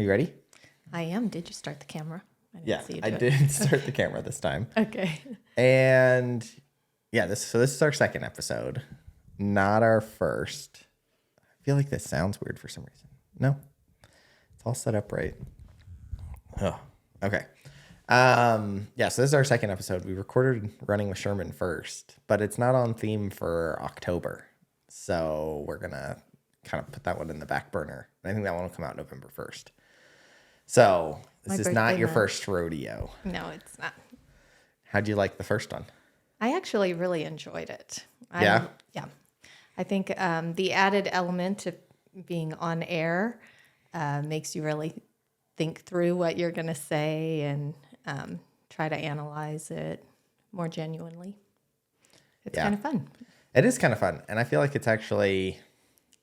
Are you ready? I am. Did you start the camera? Yeah, I did start the camera this time. Okay. And yeah, this is our second episode, not our first. I feel like this sounds weird for some reason. No, it's all set up right. Oh, okay. Yeah, so this is our second episode. We recorded Running with Sherman first, but it's not on theme for October. So we're going to kind of put that one in the back burner. I think that one will come out November 1st. So this is not your first rodeo. No, it's not. How'd you like the first one? I actually really enjoyed it. Yeah? Yeah. I think the added element of being on air makes you really think through what you're going to say and try to analyze it more genuinely. It's kind of fun. It is kind of fun. And I feel like it's actually,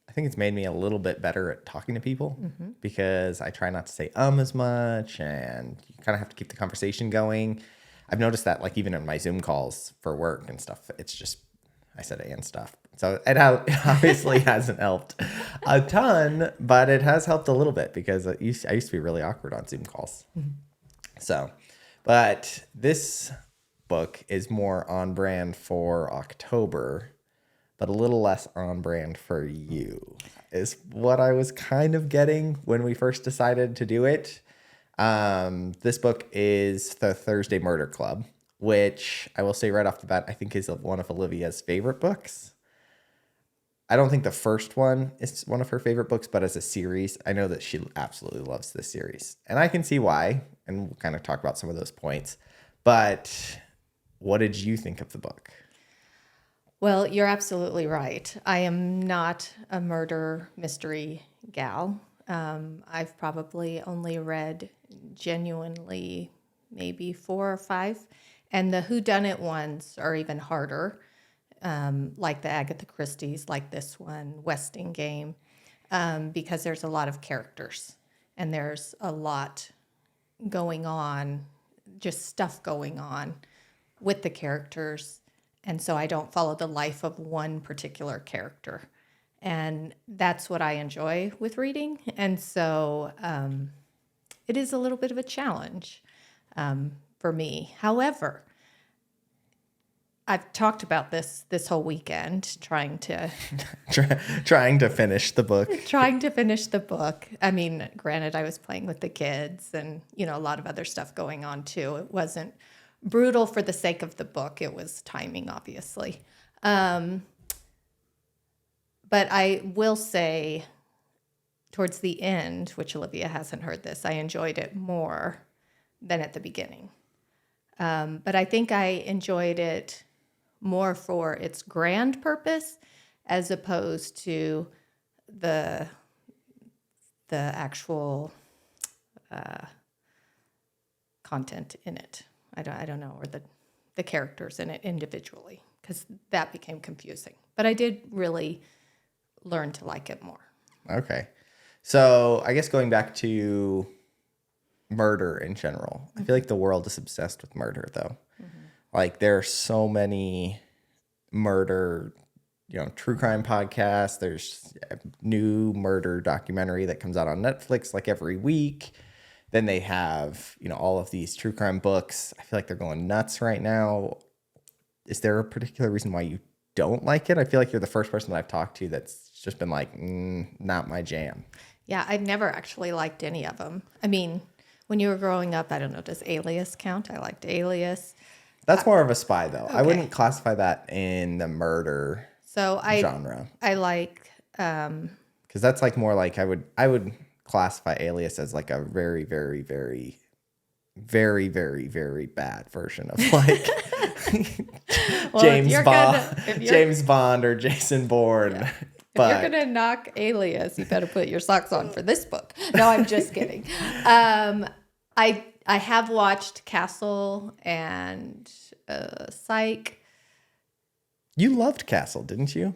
I think it's made me a little bit better at talking to people because I try not to say as much and you kind of have to keep the conversation going. I've noticed that like even in my Zoom calls for work and stuff, it's just, I said and stuff. So it obviously hasn't helped a ton, but it has helped a little bit because I used to be really awkward on Zoom calls. So, but this book is more on brand for October, but a little less on brand for you, is what I was kind of getting when we first decided to do it. This book is The Thursday Murder Club, which I will say right off the bat, I think is one of Olivia's favorite books. I don't think the first one is one of her favorite books, but as a series, I know that she absolutely loves this series. And I can see why, and we'll kind of talk about some of those points. But what did you think of the book? Well, you're absolutely right. I am not a murder mystery gal. I've probably only read genuinely maybe 4 or 5. And the whodunit ones are even harder, like the Agatha Christie's, like this one, Westing Game, because there's a lot of characters and there's a lot going on, just stuff going on with the characters. And so I don't follow the life of one particular character. And that's what I enjoy with reading. And so it is a little bit of a challenge for me. However, I've talked about this whole weekend, trying to finish the book. Trying to finish the book. I mean, granted, I was playing with the kids and, a lot of other stuff going on too. It wasn't brutal for the sake of the book. It was timing, obviously. But I will say towards the end, which Olivia hasn't heard this, I enjoyed it more than at the beginning. But I think I enjoyed it more for its grand purpose as opposed to the actual content in it. I don't know, or the characters in it individually, because that became confusing. But I did really learn to like it more. Okay. So I guess going back to murder in general, I feel like the world is obsessed with murder, though. Like there are so many murder, true crime podcasts. There's a new murder documentary that comes out on Netflix like every week. Then they have, all of these true crime books. I feel like they're going nuts right now. Is there a particular reason why you don't like it? I feel like you're the first person that I've talked to that's just been like, not my jam. Yeah, I've never actually liked any of them. I mean, when you were growing up, I don't know, does Alias count? I liked Alias. That's more of a spy, though. Okay. I wouldn't classify that in the murder genre. I like... Because that's like more like I would classify Alias as like a very, very, very, very, very, very bad version of like well, James Bond or Jason Bourne. Yeah. But if you're going to knock Alias, you better put your socks on for this book. No, I'm just kidding. I have watched Castle and Psych. You loved Castle, didn't you?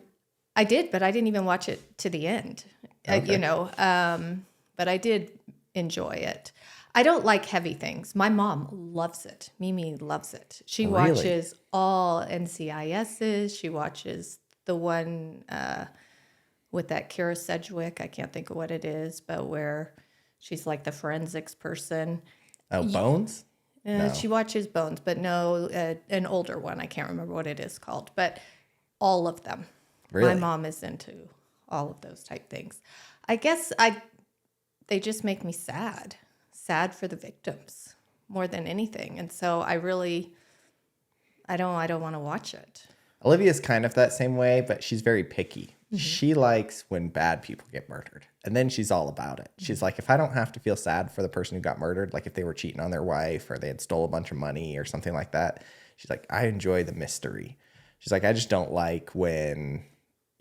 I did, but I didn't even watch it to the end. Okay. But I did enjoy it. I don't like heavy things. My mom loves it. Mimi loves it. She watches all NCISs. She watches the one with that Kira Sedgwick. I can't think of what it is, but where She's like the forensics person. Oh, Bones? No. She watches Bones, but no, an older one. I can't remember what it is called, but all of them. Really? My mom is into all of those type things. I guess they just make me sad for the victims more than anything. And so I don't want to watch it. Olivia's kind of that same way, but she's very picky. Mm-hmm. She likes when bad people get murdered. And then she's all about it. She's like, if I don't have to feel sad for the person who got murdered, like if they were cheating on their wife or they had stole a bunch of money or something like that, she's like, I enjoy the mystery. She's like, I just don't like when,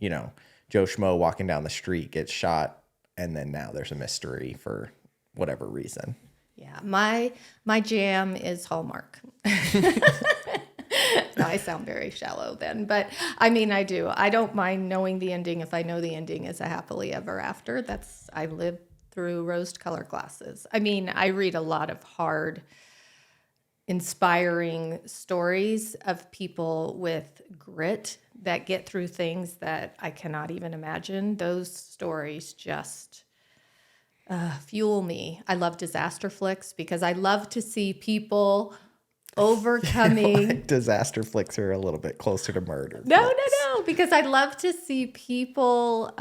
Joe Schmo walking down the street gets shot and then now there's a mystery for whatever reason. Yeah, my jam is Hallmark. I sound very shallow then, but I mean, I do. I don't mind knowing the ending if I know the ending is a happily ever after. I live through rose-colored glasses. I mean, I read a lot of hard, inspiring stories of people with grit that get through things that I cannot even imagine. Those stories just fuel me. I love disaster flicks because I love to see people overcoming. Disaster flicks are a little bit closer to murder. No, because I love to see people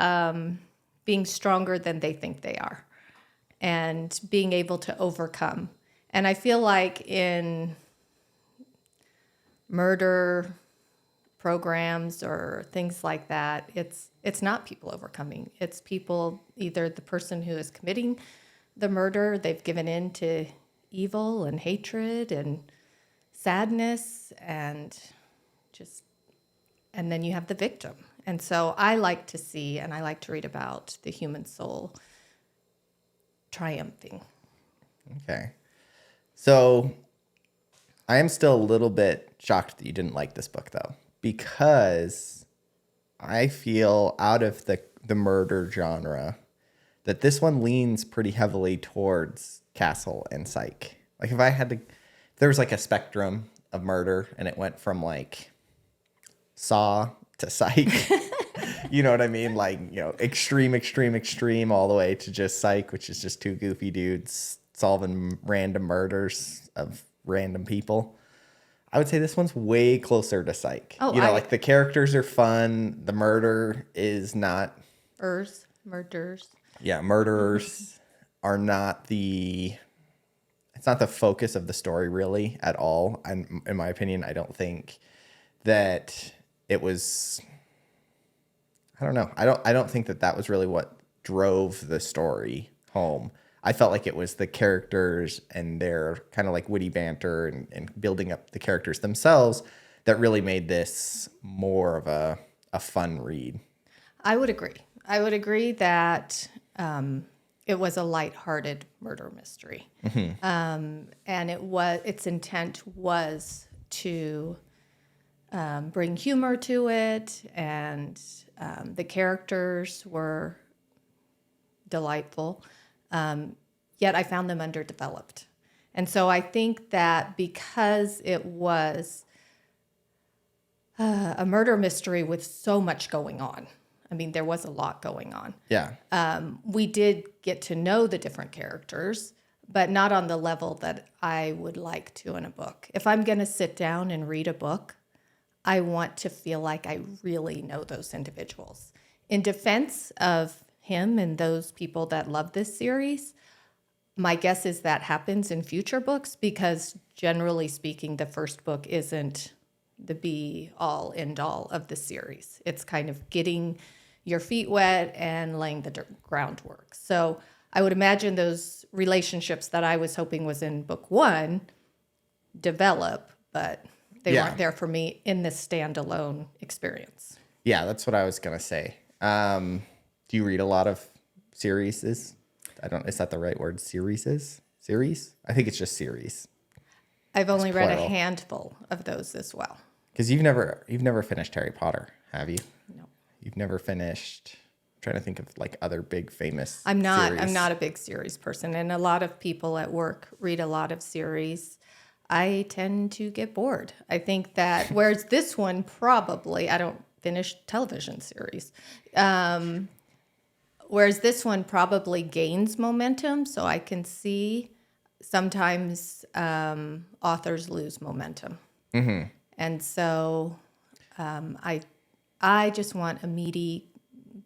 being stronger than they think they are and being able to overcome. And I feel like in murder programs or things like that, it's not people overcoming. It's people, either the person who is committing the murder, they've given in to evil and hatred and sadness and then you have the victim. And so I like to see and I like to read about the human soul triumphing. Okay. So I am still a little bit shocked that you didn't like this book, though, because I feel out of the murder genre that this one leans pretty heavily towards Castle and Psych. Like if there was like a spectrum of murder and it went from like Saw to Psych, you know what I mean? Like, extreme all the way to just Psych, which is just two goofy dudes solving random murders of random people. I would say this one's way closer to Psych. Oh, like the characters are fun. The murder is not. Murders. Yeah, murderers are not it's not the focus of the story really at all. And in my opinion, I don't think that it was. I don't know. I don't think that was really what drove the story home. I felt like it was the characters and their kind of like witty banter and building up the characters themselves that really made this more of a fun read. I would agree. I would agree that it was a lighthearted murder mystery. Mm-hmm. And its intent was to bring humor to it, and the characters were delightful. Yet I found them underdeveloped. And so I think that because it was a murder mystery with so much going on, I mean, there was a lot going on. Yeah. We did get to know the different characters, but not on the level that I would like to in a book. If I'm going to sit down and read a book, I want to feel like I really know those individuals. In defense of him and those people that love this series, my guess is that happens in future books because generally speaking, the first book isn't the be-all, end-all of the series. It's kind of getting your feet wet and laying the groundwork. So I would imagine those relationships that I was hoping was in book one develop, but they weren't there for me in this standalone experience. Yeah, that's what I was going to say. Do you read a lot of series? Is that the right word? Series? I think it's just series. I've only read a handful of those as well. Because you've never finished Harry Potter, have you? No. You've never finished. I'm trying to think of like other big famous. Series. I'm not a big series person, and a lot of people at work read a lot of series. I tend to get bored. I think that whereas this one probably I don't finish television series. Whereas this one probably gains momentum, so I can see sometimes authors lose momentum. And so I just want a meaty,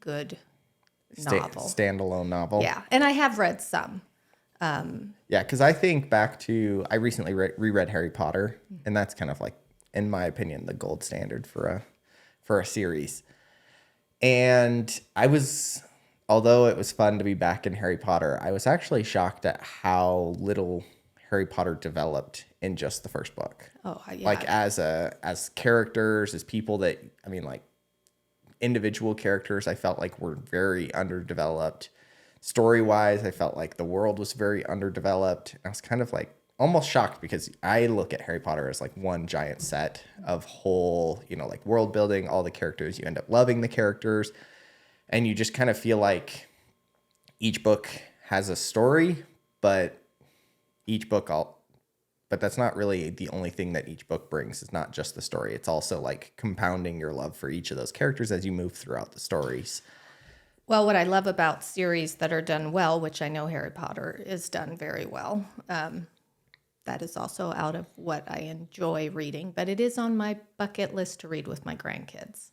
good novel. Standalone novel. Yeah, and I have read some. Yeah, because I think back to, I recently reread Harry Potter, and that's kind of like, in my opinion, the gold standard for a series. And although it was fun to be back in Harry Potter, I was actually shocked at how little Harry Potter developed in just the first book. Oh, yeah. Like as characters, as people that, I mean, like individual characters, I felt like were very underdeveloped. Story-wise, I felt like the world was very underdeveloped. I was kind of like almost shocked because I look at Harry Potter as like one giant set of whole, like world building, all the characters. You end up loving the characters, and you just kind of feel like each book has a story, but that's not really the only thing that each book brings. It's not just the story. It's also like compounding your love for each of those characters as you move throughout the stories. Well, what I love about series that are done well, which I know Harry Potter is done very well, that is also out of what I enjoy reading, but it is on my bucket list to read with my grandkids.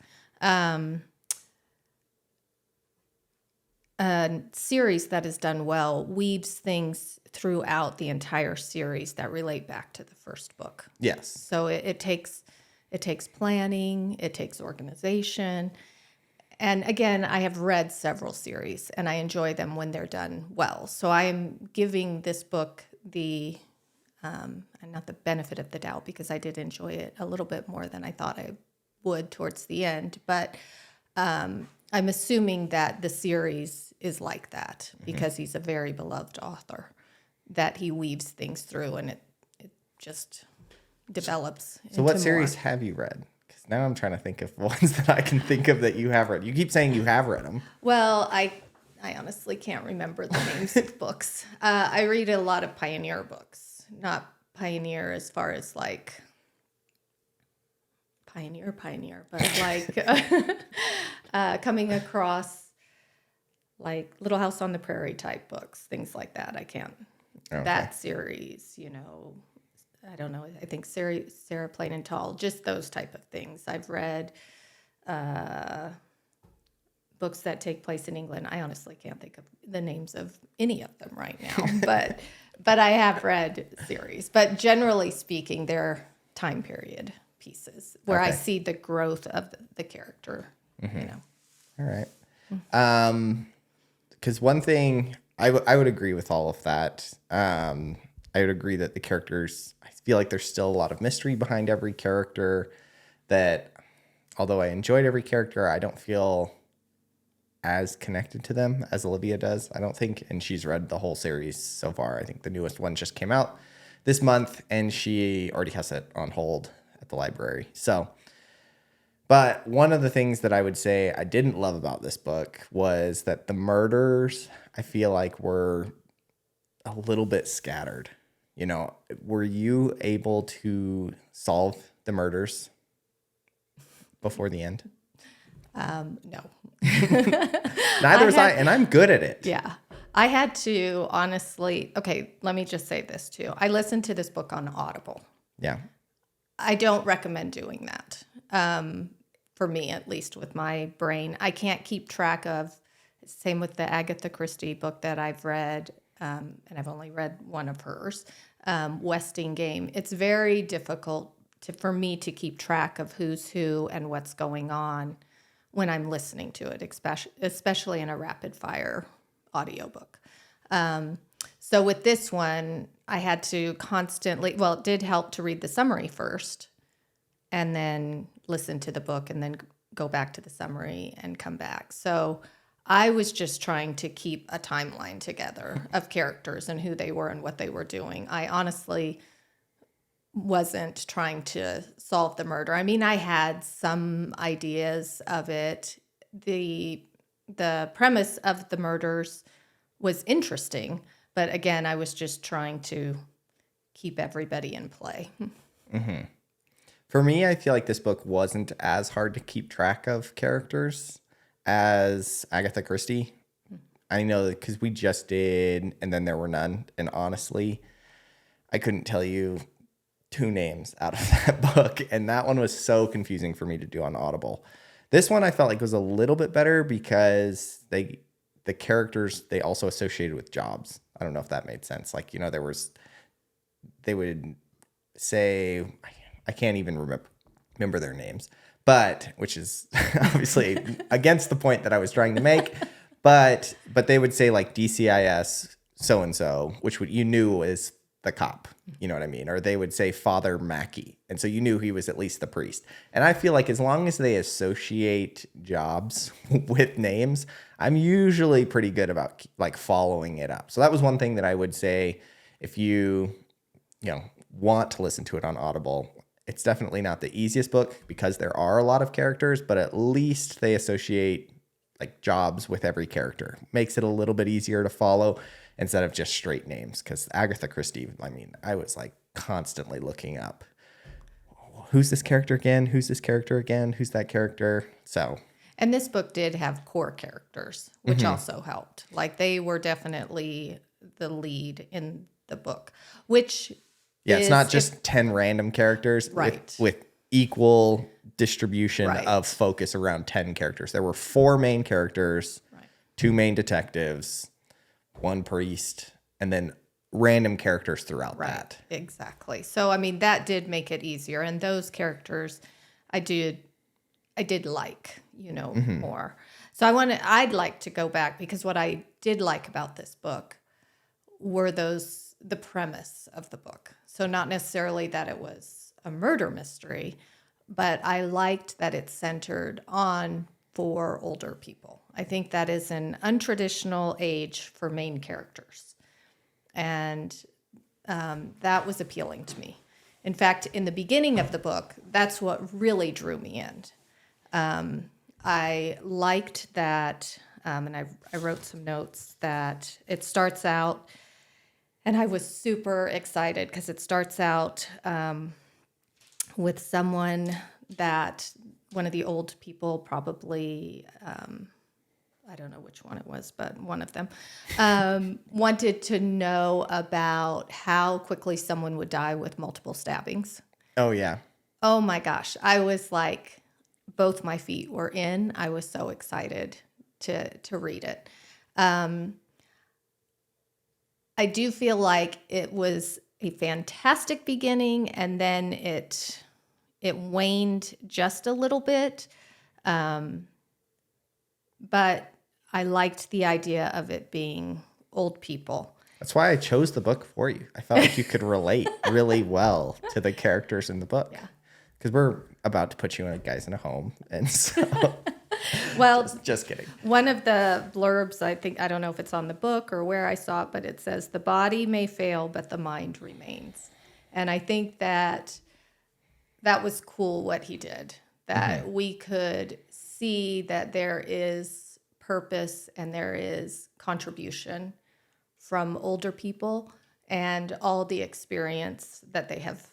A series that is done well weaves things throughout the entire series that relate back to the first book. Yes. So it takes planning, it takes organization. And again, I have read several series, and I enjoy them when they're done well. So I am giving this book not the benefit of the doubt, because I did enjoy it a little bit more than I thought I would towards the end. But I'm assuming that the series is like that because he's a very beloved author, that he weaves things through and it just develops. So what series have you read? Now I'm trying to think of ones that I can think of that you have read. You keep saying you have read them. Well, I honestly can't remember the names of books. I read a lot of pioneer books. Not pioneer as far as like pioneer, but like coming across like Little House on the Prairie type books, things like that. I can't. Okay. That series, I don't know. I think Sarah Plain and Tall, just those type of things. I've read books that take place in England. I honestly can't think of the names of any of them right now, but I have read series. But generally speaking, they're time period pieces where I see the growth of the character. All right. Because one thing I would agree with all of that. I would agree that the characters, I feel like there's still a lot of mystery behind every character, that although I enjoyed every character, I don't feel as connected to them as Olivia does, I don't think. And she's read the whole series so far. I think the newest one just came out this month, and she already has it on hold at the library. But one of the things that I would say I didn't love about this book was that the murders, I feel like, were a little bit scattered. Were you able to solve the murders before the end? No. Neither was I, and I'm good at it. Yeah. I had to honestly, okay, let me just say this too. I listened to this book on Audible. Yeah. I don't recommend doing that. For me, at least with my brain, I can't keep track of, same with the Agatha Christie book that I've read, and I've only read one of hers, Westing Game. It's very difficult for me to keep track of who's who and what's going on when I'm listening to it, especially in a rapid fire audiobook. So with this one, I had to constantly, well, it did help to read the summary first and then listen to the book and then go back to the summary and come back. So I was just trying to keep a timeline together of characters and who they were and what they were doing. I honestly wasn't trying to solve the murder. I mean, I had some ideas of it. The premise of the murders was interesting, but again, I was just trying to keep everybody in play. Mm-hmm. For me, I feel like this book wasn't as hard to keep track of characters as Agatha Christie. I know because we just did, and then there were none. And honestly, I couldn't tell you 2 names out of that book. And that one was so confusing for me to do on Audible. This one I felt like was a little bit better because the characters, they also associated with jobs. I don't know if that made sense. Like, they would say, I can't even remember their names, but which is obviously against the point that I was trying to make. But they would say like DCIS so-and-so, which you knew was the cop, you know what I mean? Or they would say Father Mackey. And so you knew he was at least the priest. And I feel like as long as they associate jobs with names, I'm usually pretty good about like following it up. So that was one thing that I would say if you want to listen to it on Audible. It's definitely not the easiest book because there are a lot of characters, but at least they associate like jobs with every character. Makes it a little bit easier to follow instead of just straight names. Because Agatha Christie, I mean, I was like constantly looking up, who's this character again? Who's this character again? Who's that character? So. And this book did have core characters, which also helped. Like they were definitely the lead in the book, which it's not just 10 random characters with equal distribution of focus around 10 characters. There were 4 main characters, 2 main detectives, 1 priest, and then random characters throughout that. Exactly. So, I mean, that did make it easier. And those characters I did like, more. So I'd like to go back because what I did like about this book were the premise of the book. So not necessarily that it was a murder mystery, but I liked that it centered on 4 older people. I think that is an untraditional age for main characters. And that was appealing to me. In fact, in the beginning of the book, that's what really drew me in. I liked that, and I wrote some notes, that it starts out, and I was super excited because it starts out with someone that one of the old people probably, I don't know which one it was, but one of them, wanted to know about how quickly someone would die with multiple stabbings. Oh, yeah. Oh, my gosh. I was like, both my feet were in. I was so excited to read it. I do feel like it was a fantastic beginning, and then it waned just a little bit. But I liked the idea of it being old people. That's why I chose the book for you. I felt like you could relate really well to the characters in the book. Yeah. Because we're about to put you guys in a home. And so... Well, just kidding. One of the blurbs, I don't know if it's on the book or where I saw it, but it says, "The body may fail, but the mind remains." And I think that was cool what he did, that we could see that there is purpose and there is contribution from older people and all the experience that they have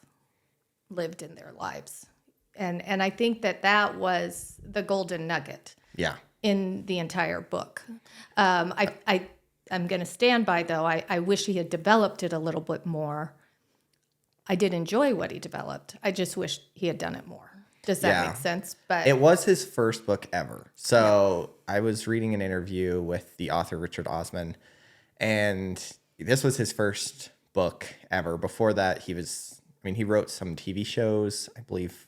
lived in their lives. And I think that was the golden nugget in the entire book. I'm going to stand by, though, I wish he had developed it a little bit more. I did enjoy what he developed. I just wish he had done it more. Does that make sense? But it was his first book ever. So I was reading an interview with the author, Richard Osman, and this was his first book ever. Before that, he wrote some TV shows, I believe.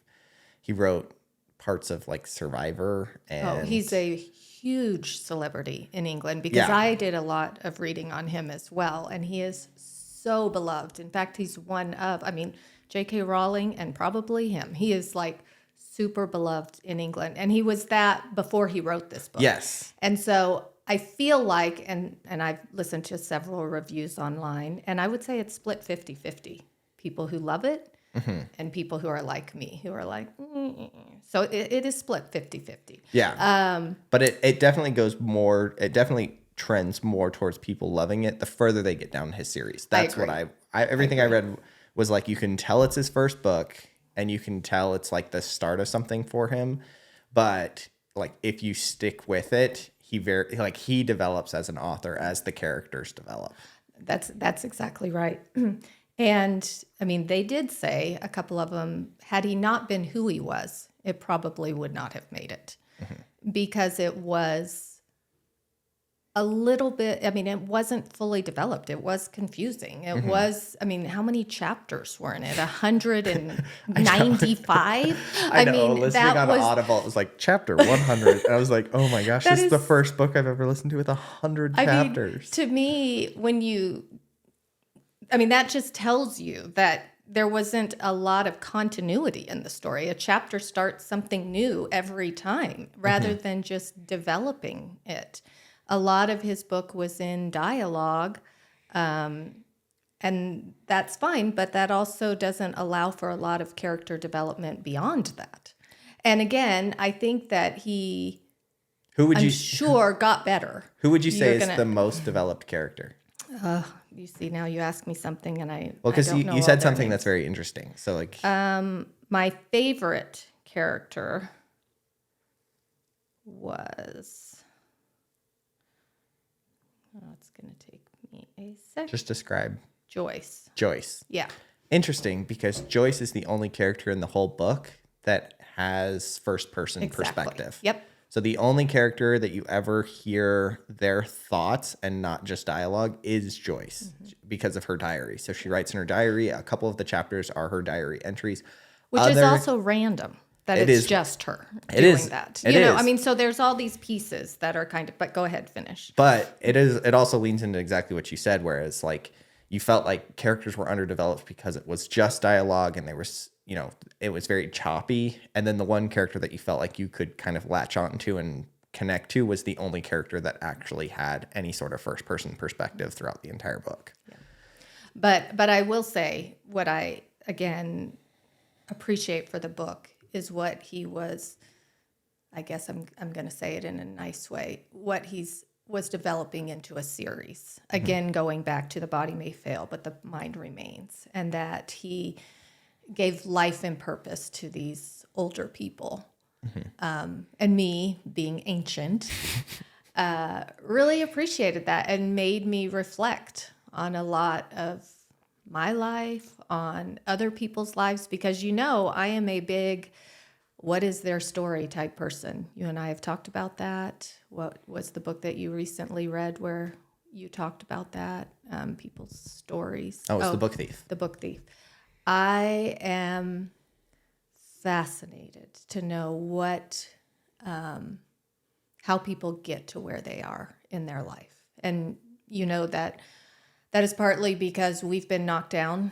He wrote parts of like Survivor. And he's a huge celebrity in England because I did a lot of reading on him as well. And he is so beloved. In fact, he's one of, J.K. Rowling and probably him. He is like super beloved in England. And he was that before he wrote this book. Yes. And so I feel like, and I've listened to several reviews online, and I would say it's split 50-50. People who love it. And people who are like me, who are like, So it is split 50-50. Yeah. But it definitely it definitely trends more towards people loving it the further they get down his series. That's what everything I read was like, you can tell it's his first book and you can tell it's like the start of something for him. But like, if you stick with it, he develops as an author as the characters develop. That's exactly right. And I mean, they did say, a couple of them, had he not been who he was, it probably would not have made it, because it was a little bit, I mean, it wasn't fully developed. It was confusing. It was, I mean, how many chapters were in it? 195? I know, mean, listening that on was, Audible, it was like chapter 100. And I was like, oh my gosh, That this is the is- first book I've ever listened to with 100 chapters. to me, that just tells you that there wasn't a lot of continuity in the story. A chapter starts something new every time rather than just developing it. A lot of his book was in dialogue, and that's fine, but that also doesn't allow for a lot of character development beyond that. And again, I think that I'm sure got better. Who would you say is the most developed character? You see, now you ask me something, and Well, because I don't know you all said their something names. that's very interesting. So like, My favorite character was. Oh, it's going to take me a second. just describe Joyce. Joyce. Yeah. Interesting, because Joyce is the only character in the whole book that has first person perspective. Yep. So the only character that you ever hear their thoughts and not just dialogue is Joyce, because of her diary. So she writes in her diary. A couple of the chapters are her diary entries. Which is also random that it's just her doing that. It is. I mean, so there's all these pieces that are kind of, but go ahead, finish. But it also leans into exactly what you said, whereas like you felt like characters were underdeveloped because it was just dialogue and they were, it was very choppy. And then the one character that you felt like you could kind of latch onto and connect to was the only character that actually had any sort of first person perspective throughout the entire book. Yeah. But I will say what I, again, appreciate for the book is what he was, I guess I'm going to say it in a nice way, what was developing into a series. Again, going back to the body may fail, but the mind remains. And that he gave life and purpose to these older people. And me, being ancient, really appreciated that and made me reflect on a lot of my life, on other people's lives, because I am a big what is their story type person. You and I have talked about that. What was the book that you recently read where you talked about that? People's stories. Oh, it's The Book Thief. The Book Thief. I am fascinated to know how people get to where they are in their life. And that is partly because we've been knocked down,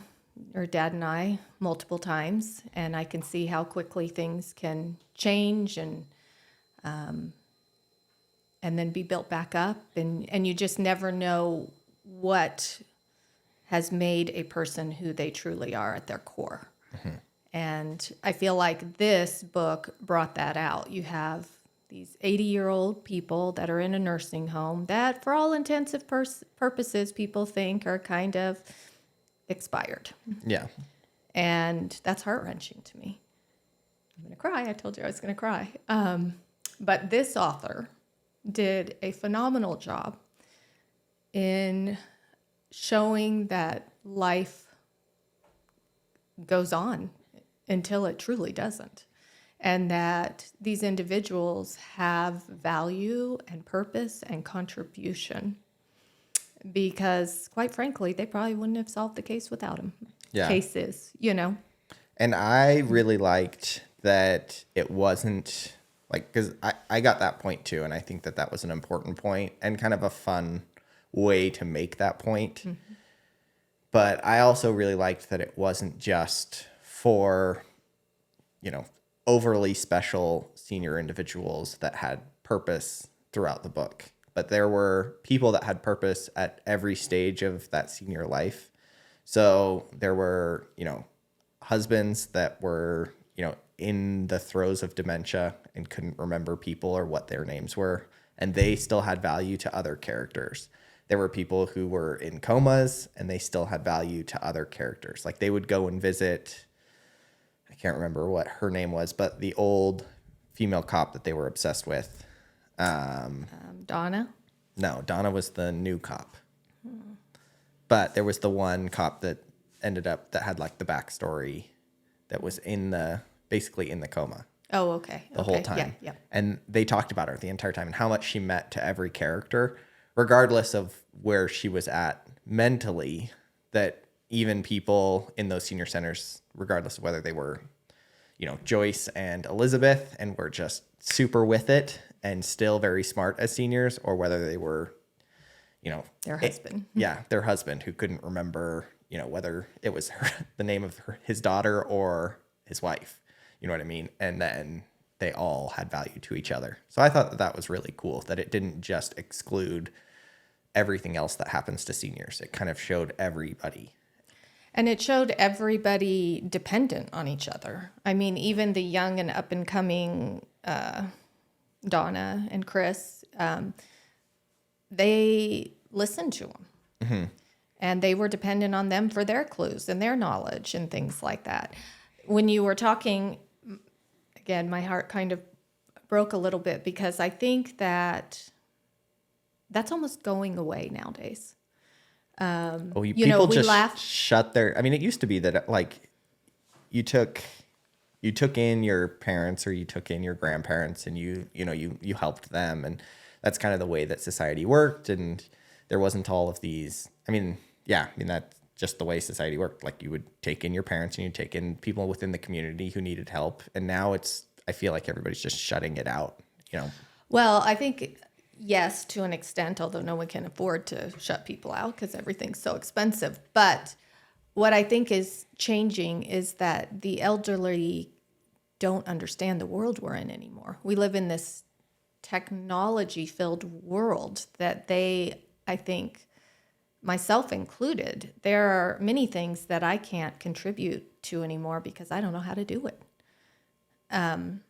or Dad and I, multiple times, and I can see how quickly things can change and then be built back up, and you just never know what has made a person who they truly are at their core. And I feel like this book brought that out. You have these 80-year-old people that are in a nursing home that, for all intents and purposes, people think are kind of expired. Yeah. And that's heart-wrenching to me. I'm going to cry. I told you I was going to cry. But this author did a phenomenal job in showing that life goes on until it truly doesn't. And that these individuals have value and purpose and contribution. Because, quite frankly, they probably wouldn't have solved the case without him. Yeah. Cases. And I really liked that it wasn't like, because I got that point too. And I think that was an important point and kind of a fun way to make that point. But I also really liked that it wasn't just for, overly special senior individuals that had purpose throughout the book. But there were people that had purpose at every stage of that senior life. So there were, husbands that were, in the throes of dementia and couldn't remember people or what their names were. And they still had value to other characters. There were people who were in comas and they still had value to other characters. Like they would go and visit, I can't remember what her name was, but the old female cop that they were obsessed with. Donna. No, Donna was the new cop. But there was the one cop that that had like the backstory that was basically in the coma Oh, okay. the whole time. Yeah, yeah. And they talked about her the entire time and how much she meant to every character, regardless of where she was at mentally, that even people in those senior centers, regardless of whether they were, Joyce and Elizabeth and were just super with it and still very smart as seniors, or whether they were, Their husband. their husband who couldn't remember, whether it was the name of his daughter or his wife, you know what I mean? And then they all had value to each other. So I thought that was really cool, that it didn't just exclude everything else that happens to seniors. It kind of showed everybody. And it showed everybody dependent on each other. I mean, even the young and up and coming Donna and Chris, they listened to them. Mm-hmm. And they were dependent on them for their clues and their knowledge and things like that. When you were talking, again, my heart kind of broke a little bit because I think that's almost going away nowadays. People just shut their. I mean, it used to be that like you took in your parents or you took in your grandparents and you helped them, and that's kind of the way that society worked, and there wasn't all of these. I mean, that's just the way society worked. Like you would take in your parents and you take in people within the community who needed help, and now I feel like everybody's just shutting it out. Well, I think. Yes, to an extent, although no one can afford to shut people out because everything's so expensive. But what I think is changing is that the elderly don't understand the world we're in anymore. We live in this technology-filled world that they, I think, myself included, there are many things that I can't contribute to anymore because I don't know how to do it. And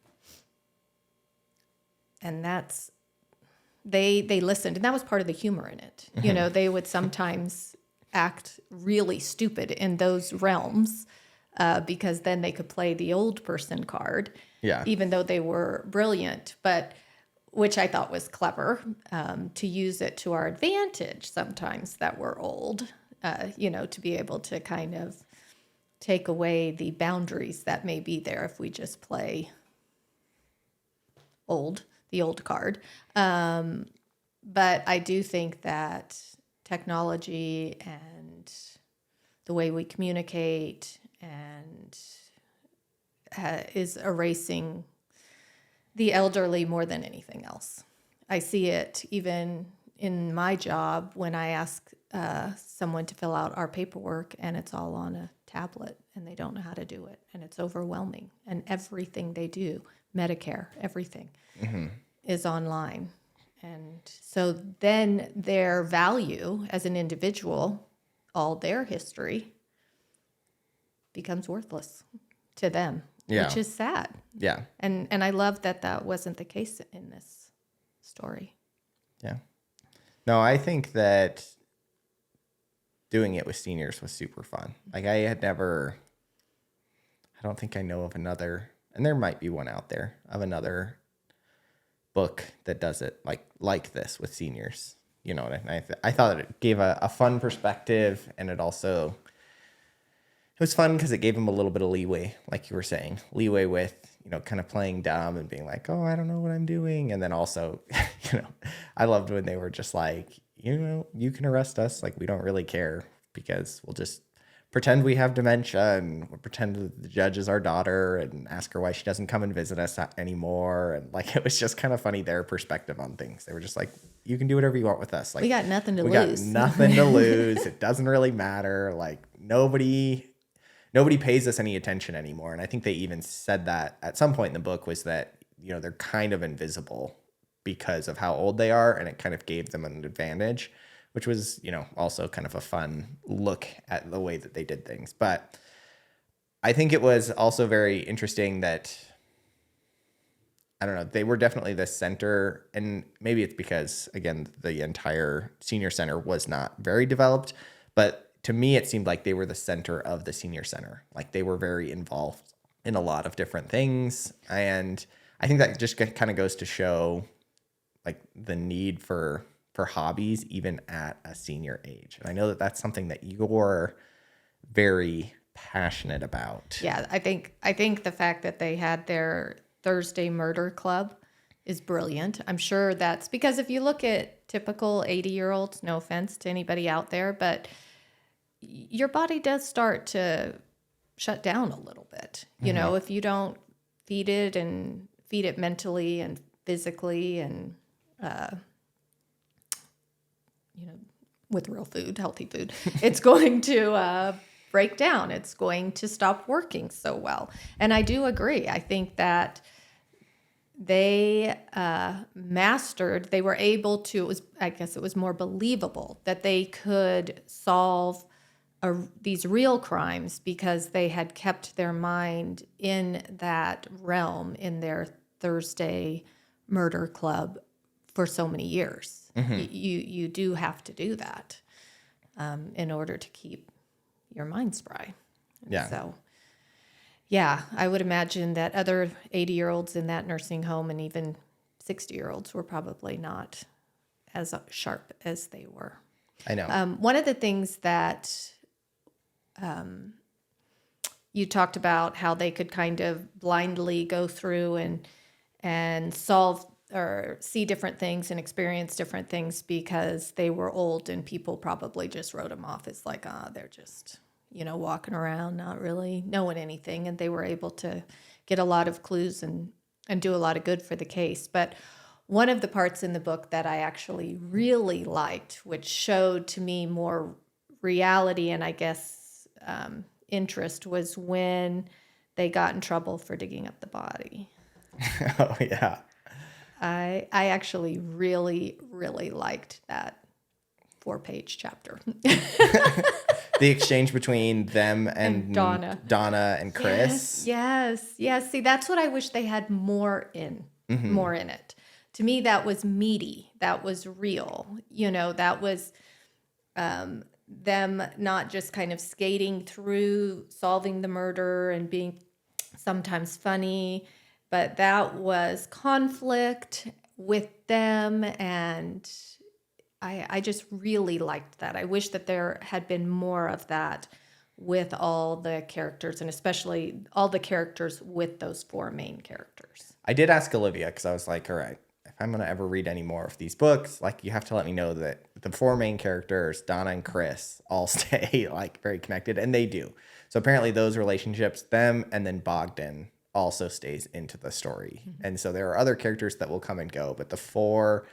that's... They listened, and that was part of the humor in it. Mm-hmm. They would sometimes act really stupid in those realms because then they could play the old person card, even though they were brilliant, but which I thought was clever to use it to our advantage sometimes that we're old, to be able to kind of take away the boundaries that may be there if we just play the old card. But I do think that technology and the way we communicate and is erasing the elderly more than anything else. I see it even in my job when I ask someone to fill out our paperwork and it's all on a tablet and they don't know how to do it. And it's overwhelming. And everything they do, Medicare, everything, is online. And so then their value as an individual, all their history, becomes worthless to them, which is sad. Yeah. And I love that wasn't the case in this story. Yeah. No, I think that doing it with seniors was super fun. Like I don't think I know of another, and there might be one out there, of another book that does it like this with seniors. And I thought it gave a fun perspective, and it was fun because it gave them a little bit of leeway, like you were saying, with kind of playing dumb and being like, oh, I don't know what I'm doing. And then also, I loved when they were just like, you can arrest us. Like, we don't really care because we'll just pretend we have dementia and we'll pretend that the judge is our daughter and ask her why she doesn't come and visit us anymore. And like, it was just kind of funny, their perspective on things. They were just like, you can do whatever you want with us. Like, we got nothing to lose. We got nothing to lose. It doesn't really matter. Like nobody pays us any attention anymore. And I think they even said that at some point in the book was that, they're kind of invisible because of how old they are. And it kind of gave them an advantage, which was, also kind of a fun look at the way that they did things. But I think it was also very interesting that, I don't know, they were definitely the center. And maybe it's because, again, the entire senior center was not very developed. But to me, it seemed like they were the center of the senior center. Like they were very involved in a lot of different things. And I think that just kind of goes to show like the need for hobbies even at a senior age. And I know that that's something that you're very passionate about. Yeah, I think the fact that they had their Thursday murder club is brilliant. I'm sure that's because if you look at typical 80-year-olds, no offense to anybody out there, but your body does start to shut down a little bit. You know, if you don't feed it mentally and physically and with real food, healthy food, it's going to break down. It's going to stop working so well. And I do agree. I think that they they were able to, I guess it was more believable that they could solve these real crimes because they had kept their mind in that realm in their Thursday murder club for so many years. You do have to do that in order to keep your mind spry. Yeah. So, yeah, I would imagine that other 80-year-olds in that nursing home and even 60-year-olds were probably not as sharp as they were. I know. One of the things that you talked about how they could kind of blindly go through and solve or see different things and experience different things because they were old and people probably just wrote them off as like, they're just, walking around, not really knowing anything. And they were able to get a lot of clues and do a lot of good for the case. But one of the parts in the book that I actually really liked, which showed to me more reality and I guess interest, was when they got in trouble for digging up the body. Oh, yeah. I actually really, really liked that 4-page chapter. The exchange between them and Donna and Chris. Yes. See, that's what I wish they had more in it. To me, that was meaty. That was real. That was them not just kind of skating through solving the murder and being sometimes funny, but that was conflict with them, and I just really liked that. I wish that there had been more of that with all the characters, and especially all the characters with those 4 main characters. I did ask Olivia because I was like, all right, if I'm going to ever read any more of these books, like you have to let me know that the 4 main characters, Donna and Chris, all stay like very connected, and they do. So apparently those relationships, them and then Bogdan, also stays into the story. And so there are other characters that will come and go, but the 4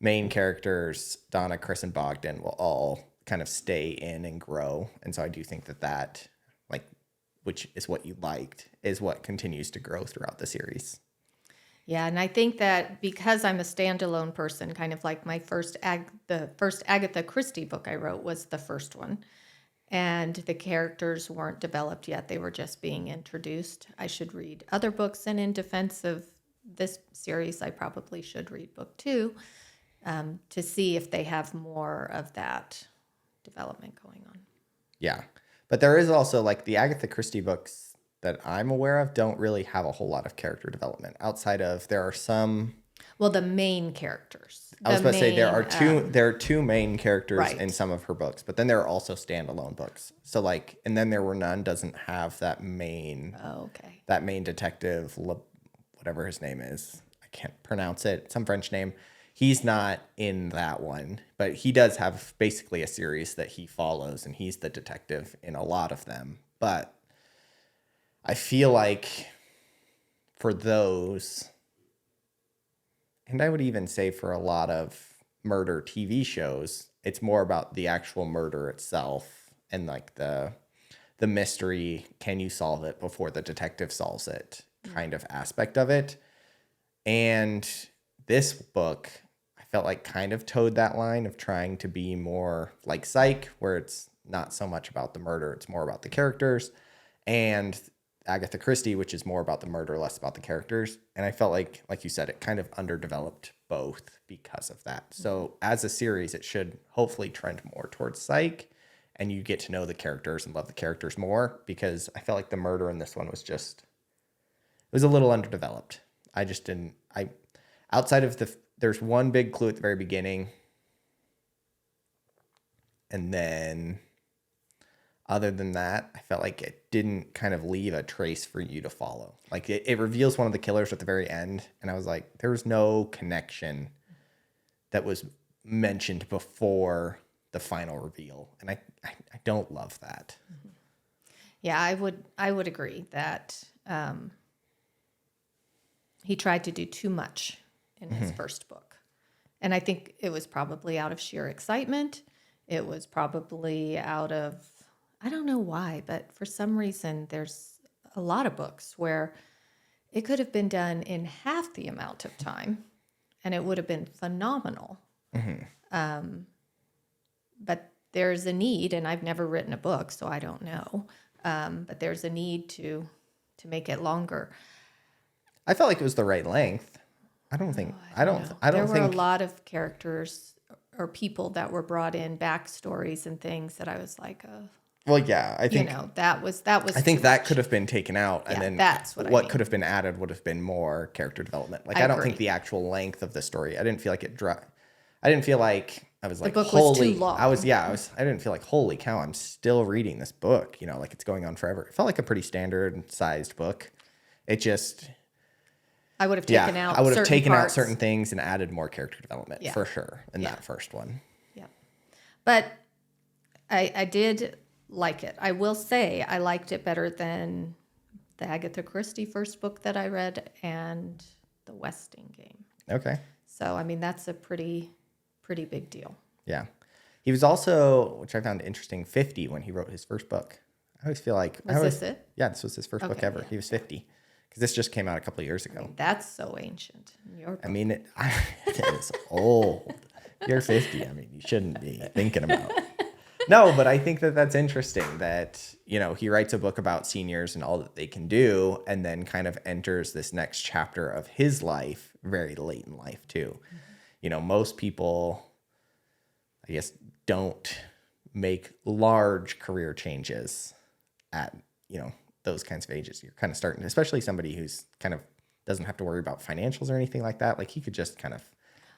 main characters, Donna, Chris, and Bogdan, will all kind of stay in and grow. And so I do think that like, which is what you liked, is what continues to grow throughout the series. Yeah, and I think that because I'm a standalone person, kind of like my the first Agatha Christie book I wrote was the first one. And the characters weren't developed yet. They were just being introduced. I should read other books. And in defense of this series, I probably should read book 2 to see if they have more of that development going on. Yeah. But there is also like the Agatha Christie books that I'm aware of don't really have a whole lot of character development outside of there are some. Well, the main characters. I was about to say there are two main characters right. in some of her books, but then there are also standalone books. So like, and then There Were None doesn't have that main. Oh, okay. That main detective, whatever his name is, I can't pronounce it. Some French name. He's not in that one, but he does have basically a series that he follows, and he's the detective in a lot of them. But I feel like for those. And I would even say for a lot of murder TV shows, it's more about the actual murder itself and like the mystery, can you solve it before the detective solves it kind of aspect of it. And this book, I felt like kind of towed that line of trying to be more like Psych, where it's not so much about the murder, it's more about the characters. And Agatha Christie, which is more about the murder, less about the characters. And I felt like you said, it kind of underdeveloped both because of that. So as a series, it should hopefully trend more towards Psych, and you get to know the characters and love the characters more, because I felt like the murder in this one was it was a little underdeveloped. I just didn't, outside of there's one big clue at the very beginning. And then other than that, I felt like it didn't kind of leave a trace for you to follow. Like it reveals one of the killers at the very end. And I was like, there was no connection that was mentioned before the final reveal. And I don't love that. Yeah, I would agree that he tried to do too much in his first book. And I think it was probably out of sheer excitement. It was probably out of, I don't know why, but for some reason, there's a lot of books where it could have been done in half the amount of time and it would have been phenomenal. But there's a need, and I've never written a book, so I don't know. But there's a need to make it longer. I felt like it was the right length. I don't think. There were a lot of characters or people that were brought in, backstories and things that I was like, well, yeah, I think that was. I think that could have been taken out, and then that's what could have been added would have been more character development. Like I I don't agree. think the actual length of the story. I didn't feel like it I didn't feel like I was like, book holy. was too long. I didn't feel like, holy cow, I'm still reading this book. You know, like it's going on forever. It felt like a pretty standard sized book. It just. I would have taken out. I would have taken out parts. certain things and added more character development for sure in Yeah. that first one. Yeah, but I did like it. I will say I liked it better than the Agatha Christie first book that I read and the Westing Game. Okay. So I mean that's a pretty big deal. Yeah. He was also, which I found interesting, 50 when he wrote his first book. I always feel like this it? Yeah, this was his first book ever. Yeah. He was 50. Because this just came out a couple of years ago. I mean, that's so ancient. In your book. I mean, it is old. You're 50. I mean, you shouldn't be thinking about it. No, but I think that that's interesting that, you know, he writes a book about seniors and all that they can do and then kind of enters this next chapter of his life very late in life too. Mm-hmm. You know, most people, I guess, don't make large career changes at, you know, those kinds of ages. You're kind of starting, especially somebody who's kind of doesn't have to worry about financials or anything like that. Like he could just kind of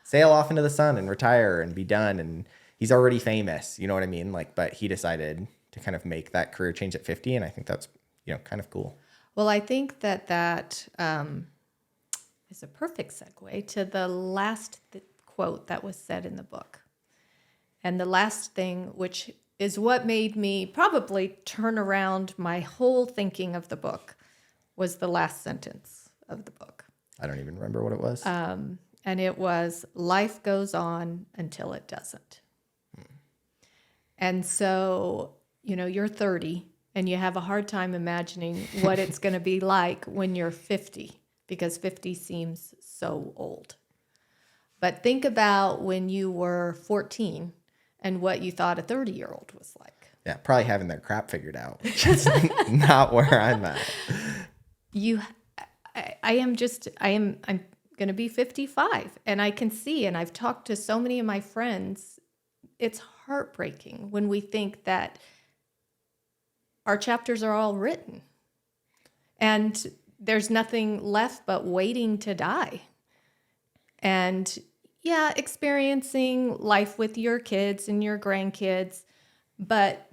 sail off into the sun and retire and be done. And he's already famous, you know what I mean? Like, but he decided to kind of make that career change at 50. And I think that's, you know, kind of cool. Well, I think that is a perfect segue to the last quote that was said in the book. And the last thing, which is what made me probably turn around my whole thinking of the book, was the last sentence of the book. I don't even remember what it was. And it was, life goes on until it doesn't. And so, you know, you're 30 and you have a hard time imagining what it's going to be like when you're 50, because 50 seems so old. But think about when you were 14 and what you thought a 30-year-old was like. Yeah, probably having their crap figured out, which is not where I'm at. I'm going to be 55, and I can see, and I've talked to so many of my friends, it's heartbreaking when we think that our chapters are all written and there's nothing left but waiting to die. And yeah, experiencing life with your kids and your grandkids, but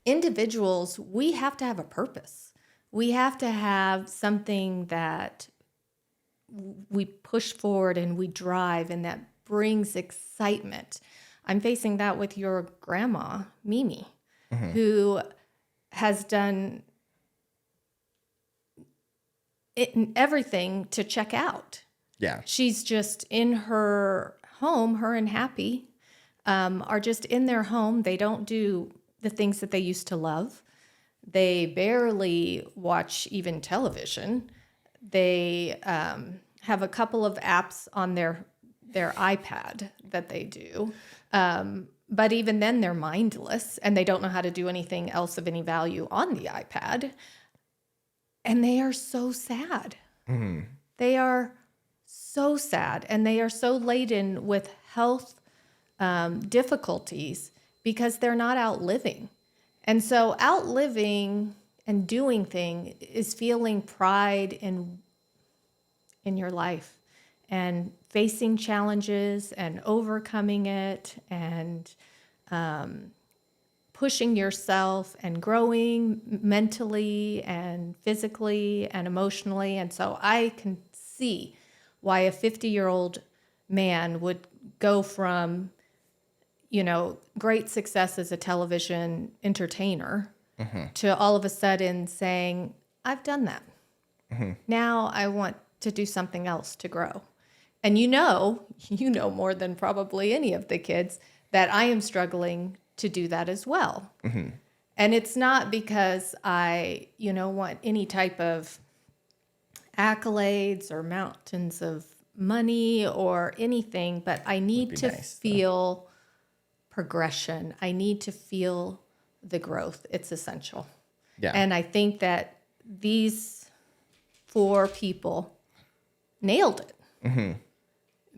individuals, we have to have a purpose. We have to have something that we push forward and we drive and that brings excitement. I'm facing that with your grandma, Mimi, who has done everything to check out. Yeah. She's just in her home, her and Happy are just in their home. They don't do the things that they used to love. They barely watch even television. They have a couple of apps on their iPad that they do. But even then they're mindless and they don't know how to do anything else of any value on the iPad. And they are so sad. Mm-hmm. They are so sad, and they are so laden with health difficulties because they're not out living. And so out living and doing thing is feeling pride in your life and facing challenges and overcoming it and pushing yourself and growing mentally and physically and emotionally. And so I can see why a 50-year-old man would go from, great success as a television entertainer to all of a sudden saying, I've done that. Now I want to do something else to grow. And you know more than probably any of the kids that I am struggling to do that as well. And it's not because I, want any type of accolades or mountains of money or anything, but I need to feel progression. I need to feel the growth. It's essential. Yeah. And I think that these 4 people nailed it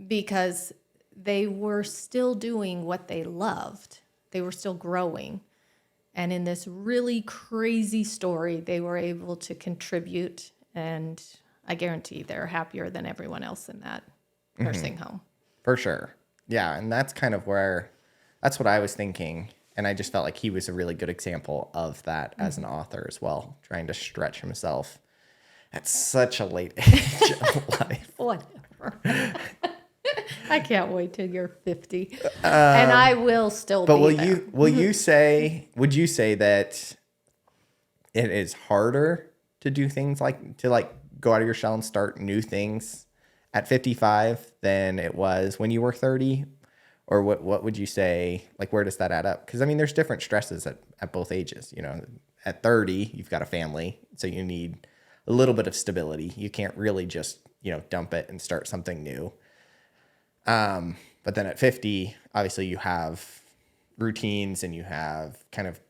because they were still doing what they loved. They were still growing. And in this really crazy story, they were able to contribute. And I guarantee they're happier than everyone else in that nursing home. For sure. Yeah. And that's kind of that's what I was thinking. And I just felt like he was a really good example of that as an author as well, trying to stretch himself at such a late age of life. Whatever. I can't wait till you're 50. And I will still be there. But would you say that it is harder to do things to go out of your shell and start new things at 55 than it was when you were 30? Or what would you say, where does that add up? Because, there's different stresses at both ages. At 30, you've got a family, so you need a little bit of stability. You can't really just, dump it and start something new. But then at 50, obviously you have routines and you have kind of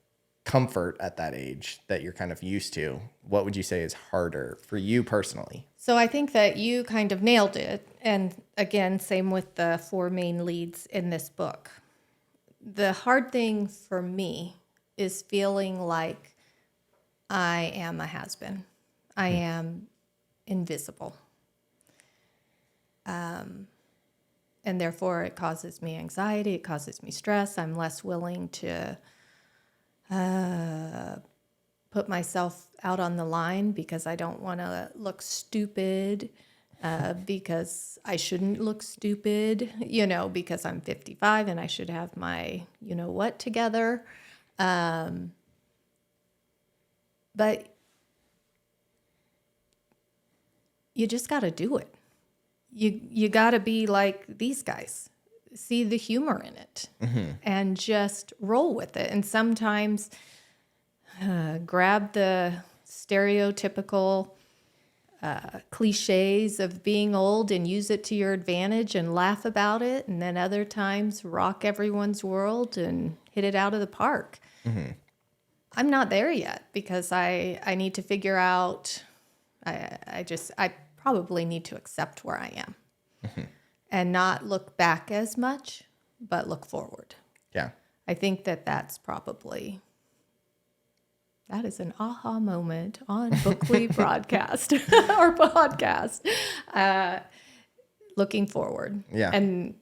comfort at that age that you're kind of used to. What would you say is harder for you personally? So I think that you kind of nailed it. And again, same with the 4 main leads in this book. The hard thing for me is feeling like I am a has-been. I am invisible. And therefore it causes me anxiety. It causes me stress. I'm less willing to put myself out on the line because I don't want to look stupid, because I shouldn't look stupid, because I'm 55 and I should have my, what together. But you just got to do it. You got to be like these guys. See the humor in it and just roll with it. And sometimes grab the stereotypical cliches of being old and use it to your advantage and laugh about it. And then other times rock everyone's world and hit it out of the park. I'm not there yet because I need to figure out, I probably need to accept where I am. And not look back as much, but look forward. Yeah. I think that is an aha moment on Blackley broadcast or podcast. Looking forward. Yeah. And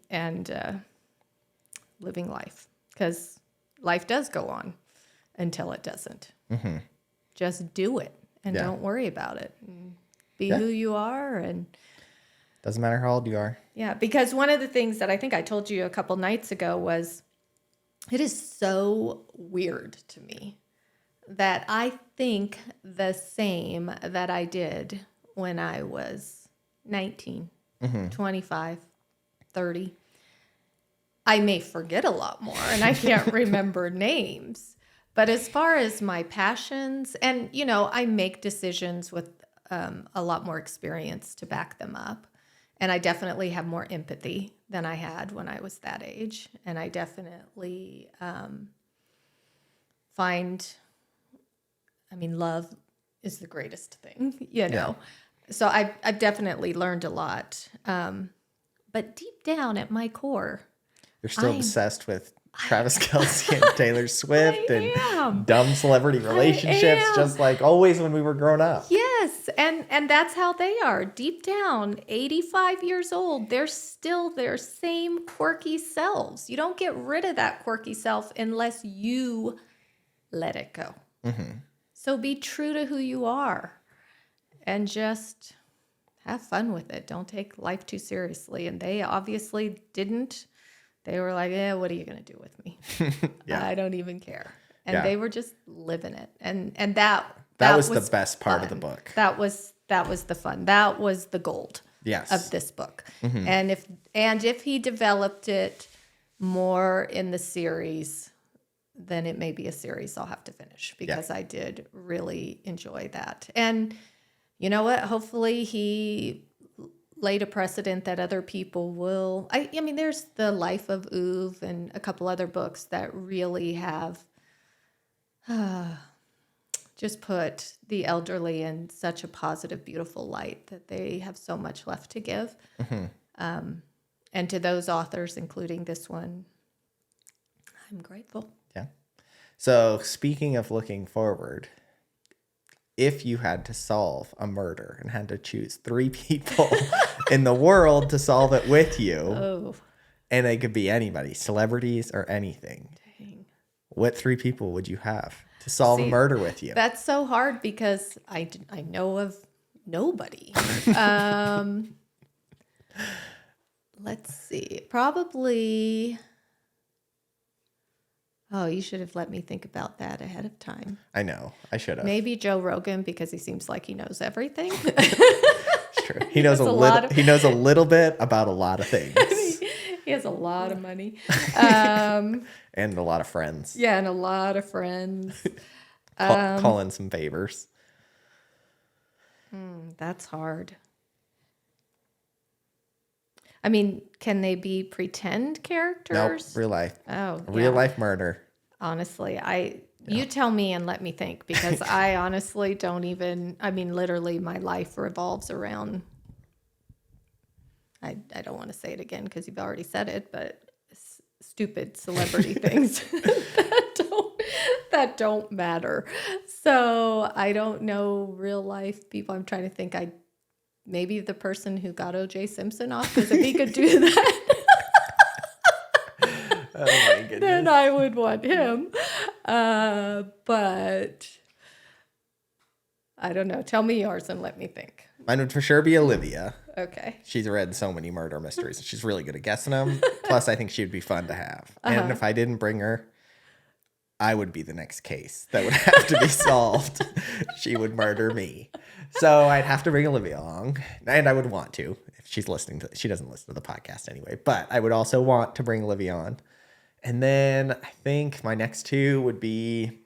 living life. Because life does go on until it doesn't. Just do it and don't worry about it. And be who you are and... Doesn't matter how old you are. Yeah, because one of the things that I think I told you a couple nights ago was it is so weird to me that I think the same that I did when I was 19, 25, 30. I may forget a lot more and I can't remember names. But as far as my passions, and, I make decisions with a lot more experience to back them up. And I definitely have more empathy than I had when I was that age. And I definitely love is the greatest thing, know. So I've definitely learned a lot. But deep down at my core, you're still obsessed with Travis Kelce and Taylor Swift and dumb celebrity relationships, just like always when we were growing up. Yes. Yes, and that's how they are. Deep down, 85 years old, they're still their same quirky selves. You don't get rid of that quirky self unless you let it go. So be true to who you are and just have fun with it. Don't take life too seriously. And they obviously didn't. They were like, what are you going to do with me? Yeah. I don't even care. And Yeah. they were just living it. And that was the best part of the book. That was the fun. That was the gold Yes. of this book. And if he developed it more in the series, then it may be a series I'll have to finish, because I did really enjoy that. And you know what? Hopefully he laid a precedent that other people will. I mean, there's The Life of Uwe and a couple other books that really have just put the elderly in such a positive, beautiful light that they have so much left to give. And to those authors, including this one, I'm grateful. Yeah. So speaking of looking forward, if you had to solve a murder and had to choose 3 people in the world to solve it with you, and they could be anybody, celebrities or anything, what 3 people would you have to solve a murder with you? That's so hard because I know of nobody. Let's see. Probably. Oh, you should have let me think about that ahead of time. I know. I should have. Maybe Joe Rogan, because he seems like he knows everything. It's true. He knows he knows a little bit about a lot of things. He has a lot of money. And a lot of friends. Yeah, and a lot of friends. Call in some favors. That's hard. I mean, can they be pretend characters? Nope, real life. Oh, Real life murder. Honestly, you tell me and let me think, because I honestly don't even, I mean, literally my life revolves around, I don't want to say it again because you've already said it, but stupid celebrity things that don't matter. So I don't know real life people. I'm trying to think. Maybe the person who got O.J. Simpson off, because if he could do that, oh my goodness, then I would want him. But I don't know. Tell me yours and let me think. Mine would for sure be Olivia. Okay. She's read so many murder mysteries. She's really good at guessing them. Plus, I think she would be fun to have. And if I didn't bring her, I would be the next case that would have to be solved. She would murder me. So I'd have to bring Olivia along. And I would want to, if she's listening to, she doesn't listen to the podcast anyway, but I would also want to bring Olivia on. And then I think my next 2 would be,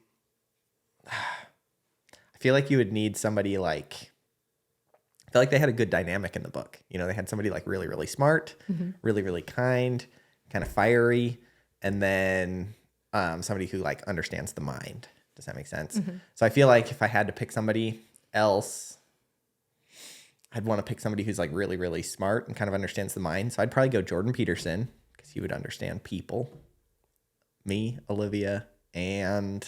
I feel like you would need somebody like, I feel like they had a good dynamic in the book. You know, they had somebody like really, really smart, really, really kind, kind of fiery, and then somebody who like understands the mind. Does that make sense? So I feel like if I had to pick somebody else, I'd want to pick somebody who's like really, really smart and kind of understands the mind. So I'd probably go Jordan Peterson, because he would understand people. Me, Olivia, and...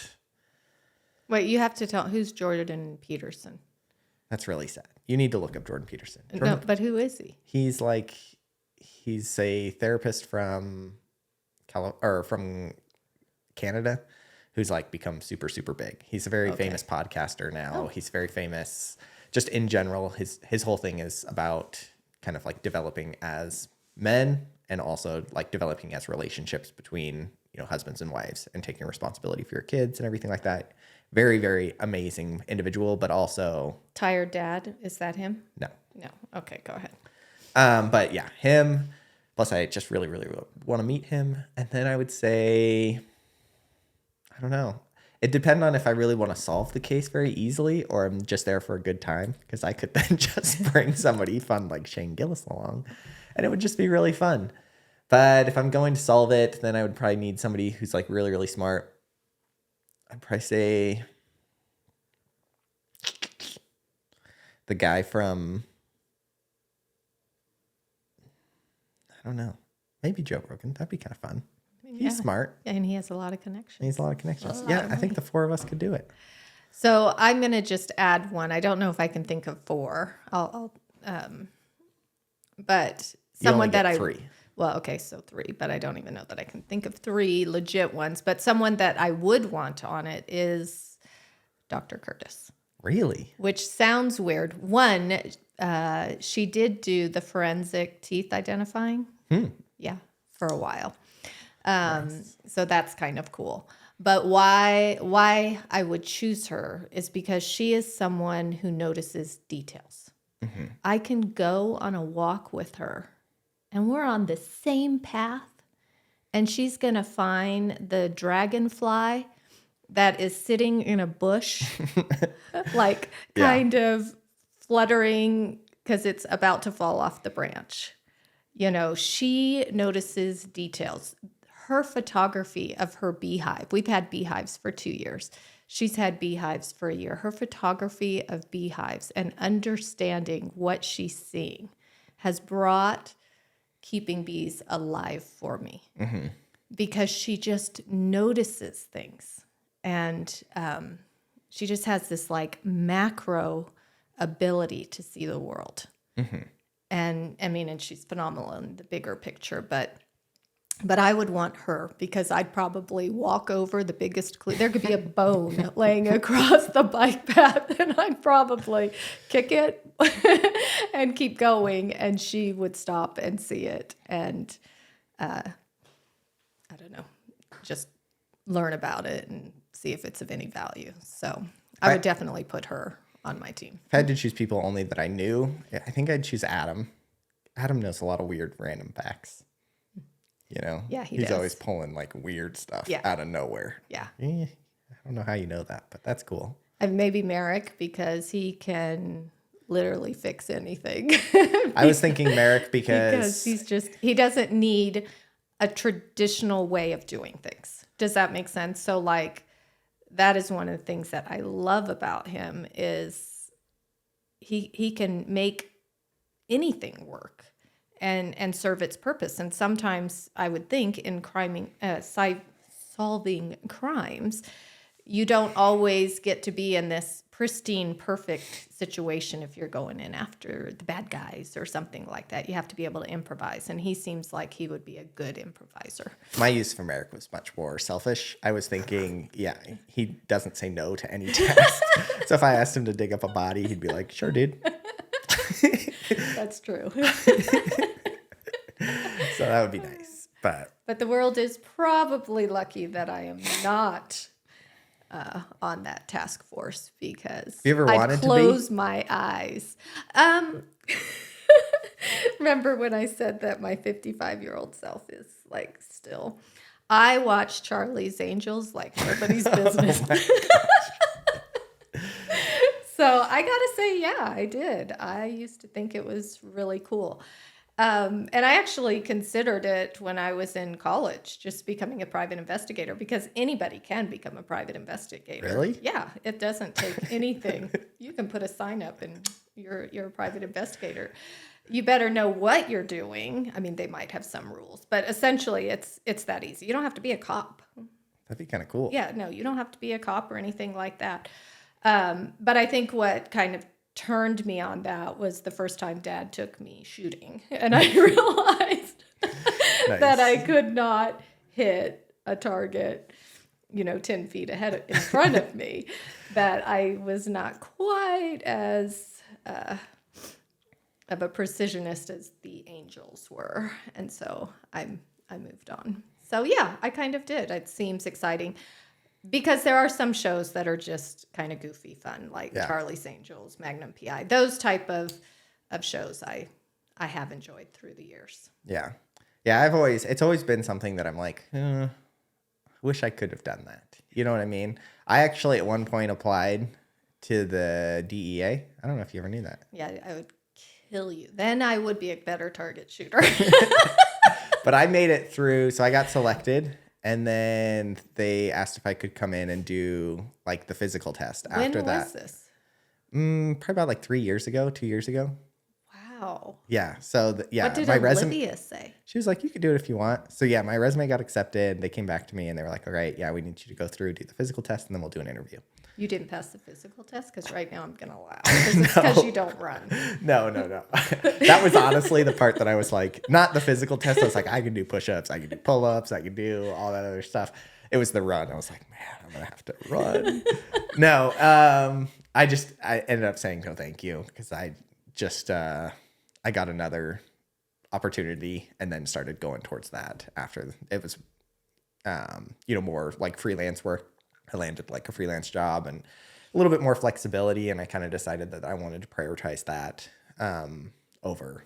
Wait, you have to tell, who's Jordan Peterson? That's really sad. You need to look up Jordan Peterson. No, but who is he? He's a therapist from from Canada who's like become super, super big. He's a very famous podcaster now. He's very famous just in general. His whole thing is about kind of like developing as men and also like developing as relationships between, you know, husbands and wives and taking responsibility for your kids and everything like that. Very, very amazing individual, but also... Tired Dad, is that him? No. No. Okay, go ahead. But yeah, him. Plus, I just really, really want to meet him. And then I would say, I don't know. It depends on if I really want to solve the case very easily or I'm just there for a good time, because I could then just bring somebody fun like Shane Gillis along and it would just be really fun. But if I'm going to solve it, then I would probably need somebody who's like really, really smart. I'd probably say the guy from, I don't know, maybe Joe Rogan. That'd be kind of fun. He's smart. And he has a lot of connections. He has a lot of connections. A lot Yeah, of I think the 4 of us could do it. So I'm going to just add one. I don't know if I can think of four. But You only someone that get I, three. well, okay, so three, but I don't even know that I can think of three legit ones. But someone that I would want on it is Dr. Curtis, Really? which sounds weird. One, she did do the forensic teeth identifying. Yeah, for a while. So that's kind of cool. But why I would choose her is because she is someone who notices details. I can go on a walk with her and we're on the same path and she's going to find the dragonfly that is sitting in a bush, like kind of fluttering because it's about to fall off the branch. You know, she notices details. Her photography of her beehive, we've had beehives for 2 years. She's had beehives for a year. Her photography of beehives and understanding what she's seeing has brought keeping bees alive for me because she just notices things. And she just has this like macro ability to see the world. And I mean, and she's phenomenal in the bigger picture, but I would want her because I'd probably walk over the biggest there could be a bone laying across the bike path and I'd probably kick it and keep going and she would stop and see it and I don't know, just learn about it and see if it's of any value. So I would definitely put her on my team. If I had to choose people only that I knew, I think I'd choose Adam. Adam knows a lot of weird random facts. You know? Yeah, he He's does. always pulling like weird stuff Yeah. out of nowhere. Yeah. I don't know how you know that, but that's cool. And maybe Merrick because he can literally fix anything. I was thinking Merrick because he doesn't need a traditional way of doing things. Does that make sense? So like that is one of the things that I love about him is he can make anything work and serve its purpose. And sometimes I would think in solving crimes, you don't always get to be in this pristine, perfect situation if you're going in after the bad guys or something like that. You have to be able to improvise. And he seems like he would be a good improviser. my use for Merrick was much more selfish. I was thinking, he doesn't say no to any task. So if I asked him to dig up a body, he'd be like, sure, dude. That's true. So that would be nice. But the world is probably lucky that I am not on that task force because you ever wanted I'd to be? close my eyes. Remember when I said that my 55-year-old self is like still? I watch Charlie's Angels like nobody's business. So I gotta say, yeah, I did. I used to think it was really cool. And I actually considered it when I was in college, just becoming a private investigator, because anybody can become a private investigator. Really? Yeah, it doesn't take anything. You can put a sign up and you're a private investigator. You better know what you're doing. I mean, they might have some rules, but essentially it's that easy. You don't have to be a cop. that'd be kind of cool. Yeah, no, you don't have to be a cop or anything like that. But I think what kind of turned me on that was the first time Dad took me shooting, and I realized that I could not hit a target, 10 feet ahead in front of me, that I was not quite as of a precisionist as the Angels were, and so I moved on. So yeah, I kind of did. It seems exciting. Because there are some shows that are just kind of goofy fun, like Charlie's Angels, Magnum P.I. Those type of shows I have enjoyed through the years. Yeah. Yeah, it's always been something that I'm like, wish I could have done that. You know what I mean? I actually at one point applied to the DEA. I don't know if you ever knew that. Yeah, I would kill you. Then I would be a better target shooter. But I made it through, so I got selected. And then they asked if I could come in and do like the physical test after that. When was this? Probably about like 2 years ago. Wow. Yeah. So What did my Olivia say? She was like, you could do it if you want. So yeah, my resume got accepted. They came back to me and they were like, all right, yeah, we need you to go through, do the physical test, and then we'll do an interview. You didn't pass the physical test? Because right now I'm going to laugh. Because you don't run. No. That was honestly the part that I was like, not the physical test. I was like, I can do push-ups, I can do pull-ups, I can do all that other stuff. It was the run. I was like, man, I'm going to have to run. No, I ended up saying no thank you because I got another opportunity and then started going towards that after it was, more like freelance work. I landed like a freelance job and a little bit more flexibility. And I kind of decided that I wanted to prioritize that over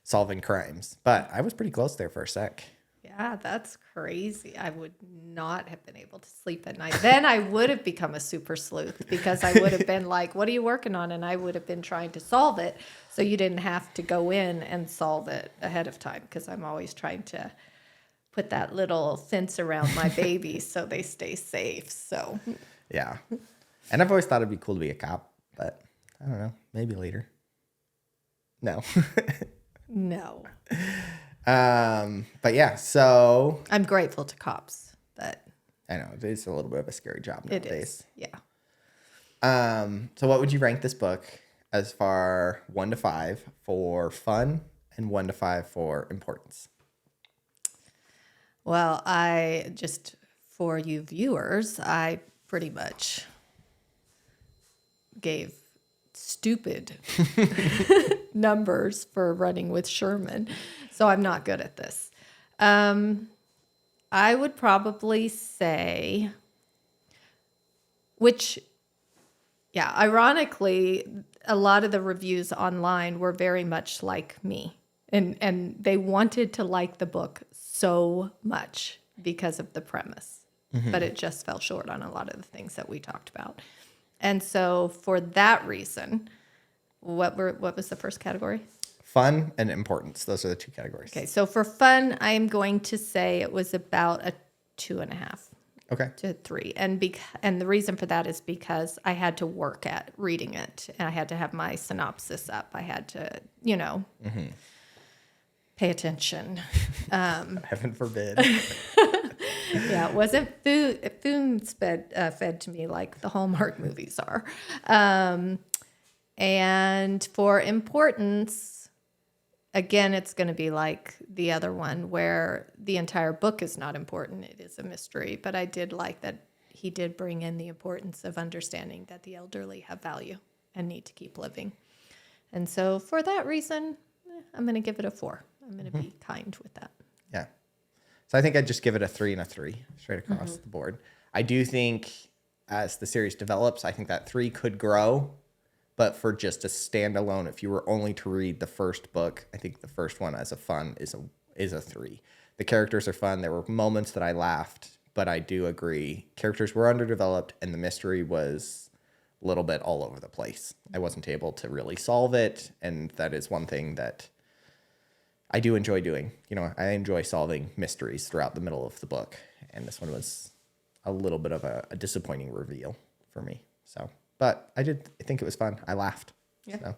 solving crimes. But I was pretty close there for a sec. Yeah, that's crazy. I would not have been able to sleep at night. Then I would have become a super sleuth because I would have been like, what are you working on? And I would have been trying to solve it. So you didn't have to go in and solve it ahead of time because I'm always trying to put that little fence around my babies so they stay safe. So yeah. And I've always thought it'd be cool to be a cop, but I don't know, maybe later. No. No. But yeah, so I'm grateful to cops that I know it's a little bit of a scary job nowadays. It is. Yeah. So what would you rank this book as far 1 to 5 for fun and 1 to 5 for importance? Well, for you viewers, I pretty much gave stupid numbers for running with Sherman. So I'm not good at this. I would probably say, ironically, a lot of the reviews online were very much like me. And they wanted to like the book so much because of the premise. Mm-hmm. But it just fell short on a lot of the things that we talked about. And so for that reason, what was the first category? Fun and importance. Those are the 2 categories. Okay, so for fun, I'm going to say it was about a 2.5. Okay. To 3. And the reason for that is because I had to work at reading it. And I had to have my synopsis up. I had to, mm-hmm. pay attention. Heaven forbid. Yeah, it wasn't fed to me like the Hallmark movies are. And for importance, again, it's going to be like the other one where the entire book is not important. It is a mystery. But I did like that he did bring in the importance of understanding that the elderly have value and need to keep living. And so for that reason, I'm going to give it a 4. I'm going to be kind with that. Yeah. So I think I'd just give it a 3 and a 3 straight across the board. I do think as the series develops, I think that 3 could grow. But for just a standalone, if you were only to read the first book, I think the first one as a fun is a 3. The characters are fun. There were moments that I laughed, but I do agree. Characters were underdeveloped, and the mystery was a little bit all over the place. I wasn't able to really solve it, and that is one thing that I do enjoy doing. I enjoy solving mysteries throughout the middle of the book, and this one was a little bit of a disappointing reveal for me. So. But I think it was fun. I laughed. Yeah. So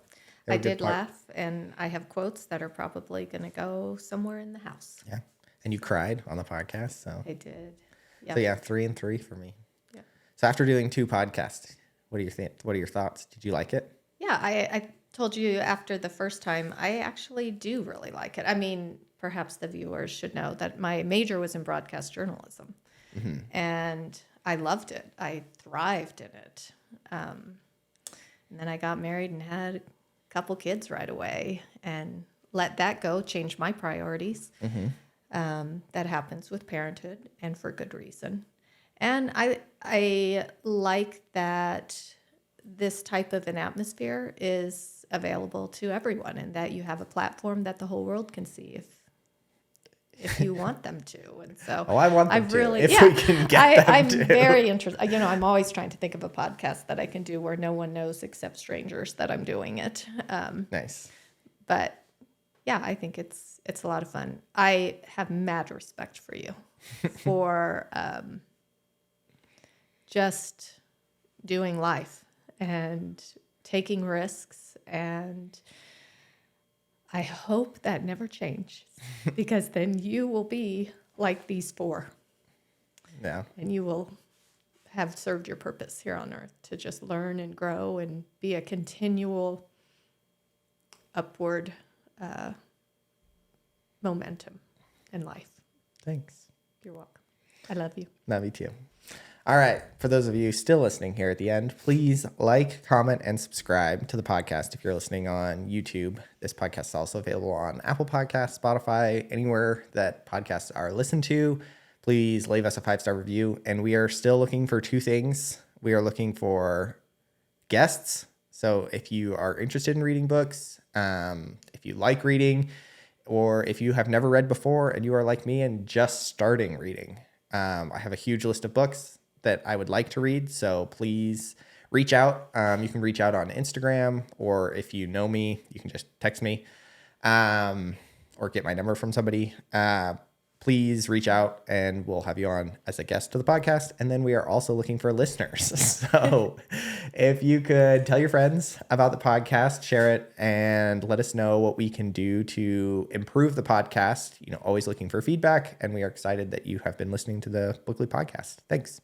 I did laugh, and I have quotes that are probably going to go somewhere in the house. Yeah. And you cried on the podcast. So I did. Yep. So yeah, 3 and 3 for me. Yeah. So after doing 2 podcasts, what are your thoughts? Did you like it? Yeah, I told you after the first time, I actually do really like it. I mean, perhaps the viewers should know that my major was in broadcast journalism. Mm-hmm. And I loved it. I thrived in it. And then I got married and had a couple kids right away and let that go, change my priorities. Mm-hmm. That happens with parenthood and for good reason. And I like that this type of an atmosphere is available to everyone and that you have a platform that the whole world can see if you want them to. And so I want them to, if we can get them I'm to. very interested. I'm always trying to think of a podcast that I can do where no one knows except strangers that I'm doing it. Nice. But yeah, I think it's a lot of fun. I have mad respect for you for just doing life and taking risks, and I hope that never changes because then you will be like these 4. Yeah. And you will have served your purpose here on earth, to just learn and grow and be a continual upward momentum in life. Thanks. You're welcome. I love you. Love you too. All right. For those of you still listening here at the end, please like, comment, and subscribe to the podcast if you're listening on YouTube. This podcast is also available on Apple Podcasts, Spotify, anywhere that podcasts are listened to. Please leave us a 5-star review. And we are still looking for 2 things. We are looking for guests. So if you are interested in reading books, if you like reading, or if you have never read before and you are like me and just starting reading, I have a huge list of books that I would like to read. So please reach out. You can reach out on Instagram, or if you know me, you can just text me, or get my number from somebody. Please reach out and we'll have you on as a guest to the podcast. And then we are also looking for listeners. So if you could tell your friends about the podcast, share it, and let us know what we can do to improve the podcast. Always looking for feedback. And we are excited that you have been listening to the Blackley podcast. Thanks.